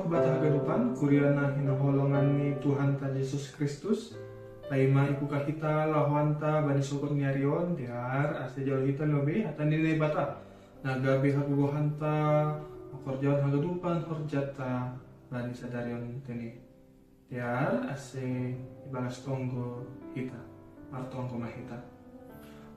bata hagadupan kuriana hinaholongan ni Tuhan ta Yesus Kristus laima iku kahita lahwanta bani sokot nyarion diar ase jauh hita lobe hatan nilai bata nagabe hagugohanta makorjaon hagadupan horjata bani sadarion teni diar ase ibalas tonggo hita martonggo mahita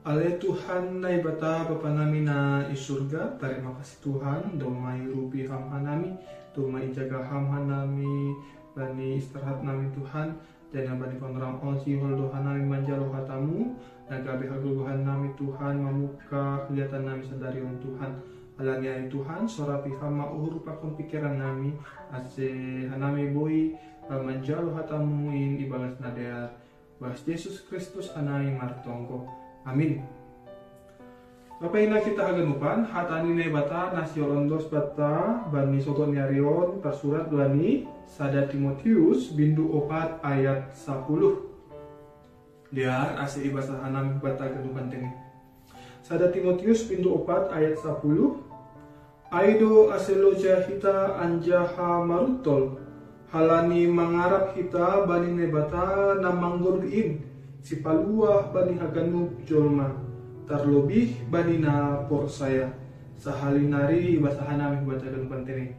ale Tuhan nai bata bapa nami na isurga, terima kasih Tuhan, domai rupi hamha nami, domai jaga hamha nami, bani istirahat nami Tuhan, dan bani konorang onsi hol dohan nami manjalo hatamu, naga behal guguhan nami Tuhan, memuka kelihatan nami sadari on Tuhan, alani ay Tuhan, sorapi hama uhur pakon pikiran nami, ase hanami boy, manjalo hatamu in ibalas nadear, bahas Yesus Kristus anai martonggo. Amin. Bapak ina kita haganupan hatani ne bata nasiorondos bata bani sogon nyarion tersurat bani sada Timotius bindu 4 ayat 10. Dia ase ibasa hanam bata ganupan teni. Sada Timotius bindu 4 ayat 10. Aido aseloja hita anjaha marutol halani mangarap hita bani ne bata namanggorbiin si paluah bani haganub jolma terlebih bani na por saya sahalinari basahan nami batagan pantene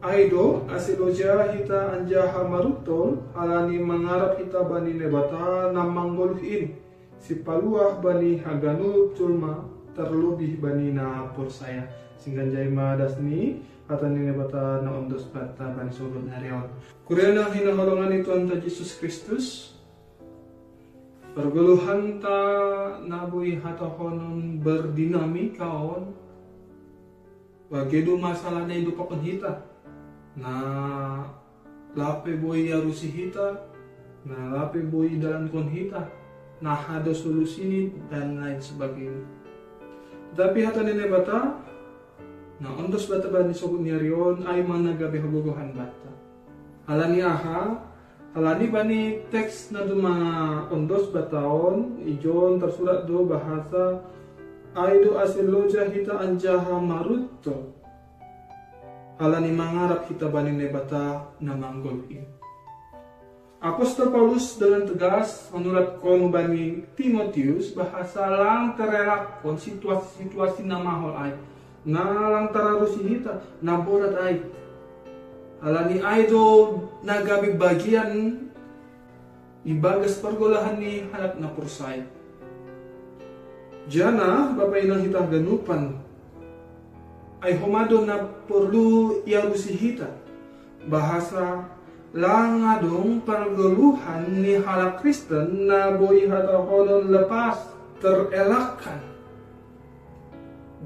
aido asiloja hita anjaha marutol alani mangarap hita bani nebata namanggolin si paluah bani haganub jolma terlebih bani na por saya singgan jaima dasni kata nini bata na ondos bata bani sobat harion kuriana hinaholongan itu anta Yesus Kristus pergeluhan ta nabui hatahonon berdinamikaon bagedu masalah na hidup akon hita na lape boy yarusi hita na lape boy dalam kon hita na ada solusi ini dan lain sebagainya tapi hata nene bata na ondos bata bani sogut nyarion ay managabe hagogohan bata halani aha halani bani teks na duma ondos bataon ijon tersurat do bahasa aido aseloja hita anjaha marutto halani mangarap hita bani nebata namanggol in. Apostol Paulus dengan tegas menurat kon bani Timotius bahasa lang terelakon situasi-situasi namahol ay na lang tararusi hita naborat ay halani aido nagabi bagian ibagas pergolahan ni halap na pursay. Jana bapak inang hita ganupan ay humado na perlu iarusi hita bahasa langadong pergoluhan ni halap Kristen na boy hata hodon lepas terelakkan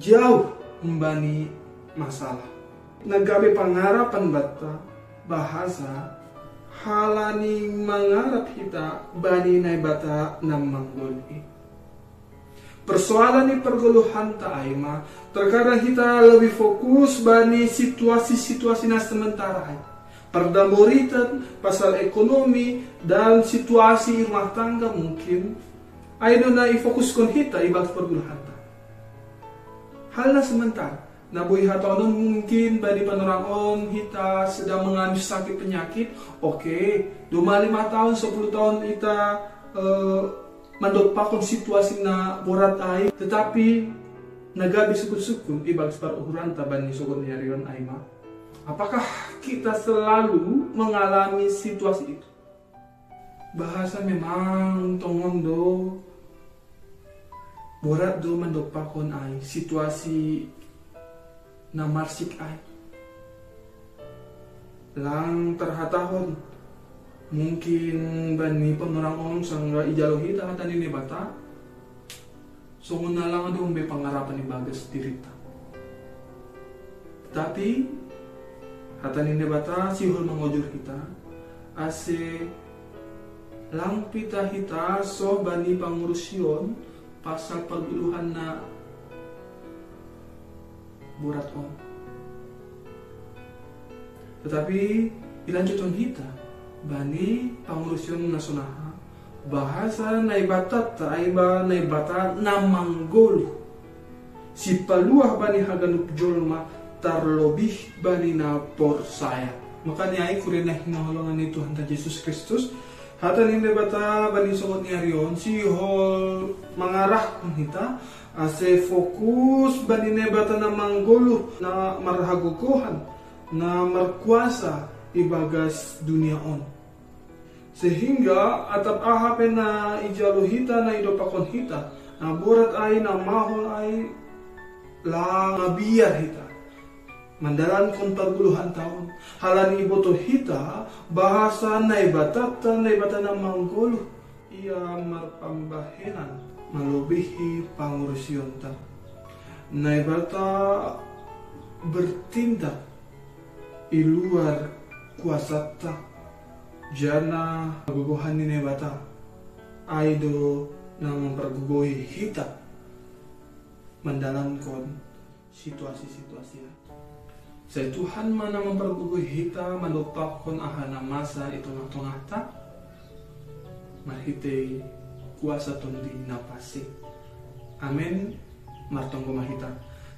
jauh membani masalah. Nagabe pangarapan bata bahasa halani mangarap hita bani nai bata namanggoli. Persoalan ni pergeluhan ta aima terkadang kita lebih fokus bani situasi-situasi na sementara ay. Perdamoritan pasal ekonomi dan situasi rumah tangga mungkin aido na ifokuskon hita ibang pergeluhan ta. Hal na sementara nabuhi hatonon mungkin bagi panorangon kita sedang mengalami sakit penyakit. Oke, 5 tahun 10 tahun kita mandopakon situasi na borat ay tetapi nagabi sukun-sukun ibag par uhuran taban ni sukun nyarion aima. Apakah kita selalu mengalami situasi itu? Bahasa memang tongondo borat do mandopakon ay situasi na marsik ay lang terhatahon mungkin bani penorang sang ijalo hita hata ni bata so na lang adong may pangarapan ni bagas dirita tapi hata ni bata sihol mangojur kita ase lang pita hita so bani pangurusyon pasal paguluhan na burat on. Tetapi ilanjuton hita bani pangurusyon nasonaha bahasa naibatat aiba naibata namanggol si paluah bani haganup jolma terlebih banina por saya. Makanya ay kurina hinaholongan ni Tuhan ta Yesus Kristus. Hatan hindi bata bani sogot ni Arion si hol mangarah kung hita ase fokus banine bata na manggolo na marhagukuhan na markuasa ibagas dunia on. Sehingga atap ahapen na ijalo hita na idopakon hita na burat ay na mahol ay lang mabiyar hita mandalan kon paguluhan taon halani iboto hita bahasa na ibata na manggolo iya marpambahenan malubihi pangurusyon ta na ibata bertindak iluar kuasa ta jana guguhan ni nebata aido na memperguguhi hita mendalam kon situasi-situasi. Sa Tuhan mana memperguguhi hita malupak kon ahana masa itu tengah ta marhite kuasa tundi napasi. Amin. Martong kumahita.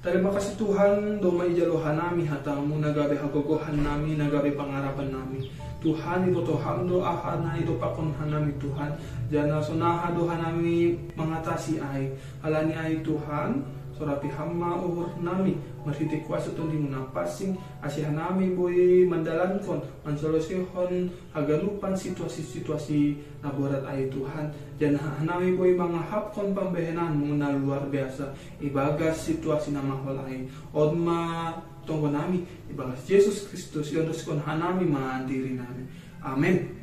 Terima kasih Tuhan, do maijaluhan nami hatamu nagabe hagogohan nami, nagabe pangarapan nami. Tuhan itu Tuhan do ahana itu pakunhan nami Tuhan. Jana sonaha doha nami mengatasi ay. Halani ay Tuhan, sorapi hamma uhur nami. Marhiti kuasa tundi munapasing asihan nami boy mandalankon mansolusihon haganupan situasi-situasi na borat ay Tuhan. Jana nami boy mangahapkon pambehenan muna luar biasa ibagas situasi na mahol ay odma tunggu nami ibagas Yesus Kristus yondos kon hanami mandiri nami. Amin.